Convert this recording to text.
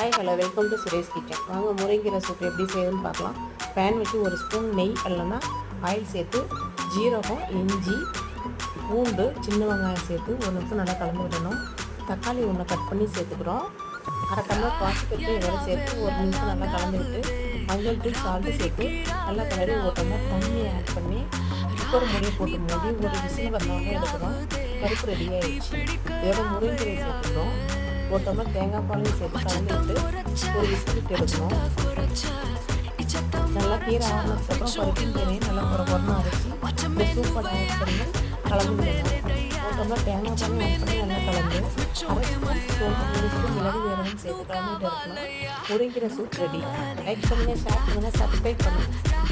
Hi hello welcome to Suresh kitchen. வாங்க முருங்கீரை soup எப்படி செய்யுதுன்னு பார்க்கலாம். பேன் வச்சு ஒரு ஸ்பூன் நெய் இல்லைன்னா ஆயில் சேர்த்து ஜீரகம், இஞ்சி, பூண்டு, சின்ன வெங்காயம் சேர்த்து ஒரு நிமிஷம் நல்லா கலந்து விடணும். தக்காளி ஒன்று கட் பண்ணி சேர்த்துக்கிறோம். அரை டம்ளர் பாசிப்பருப்பு இதோட சேர்த்து ஒரு நிமிஷம் நல்லா கலந்து விட்டு மஞ்சள் தூள், சால்ட்டு சேர்த்து நல்லா கலரி ஒரு டம்ளர் தண்ணி ஆட் பண்ணி குக்கர் மூடியை போட்டு மூடி ஒரு விசில் வந்தோடனே எடுக்கிறோம். பருப்பு ரெடி ஆகிடுச்சு. இதோட முருங்கீரை சேர்த்துக்கிறோம். ஒரு டம்ளர் தேங்காய் பாலையும் சேர்த்து கலந்து விட்டு ஒரு விசில் விட்டு எடுக்கணும். நல்லா கீரை ஆனதுக்கப்புறம் பருப்பின் கீரையும் நல்லா குறைன்னு அரைச்சி இந்த சூப்பர் ஆட் பண்ணி கலந்து விடணும். ஒரு டம்ளர் தேங்காய் பாலையும் ஆட் பண்ணி நல்லா கலந்து மிளகு வேறவும் சேர்த்து கலந்துட்டு இருக்கணும். முருங்கீரை சூப் ரெடி. லைக் பண்ணுங்கள், ஷேர் பண்ணுங்கள், சப்ஸ்கிரைப் பண்ணுங்கள்.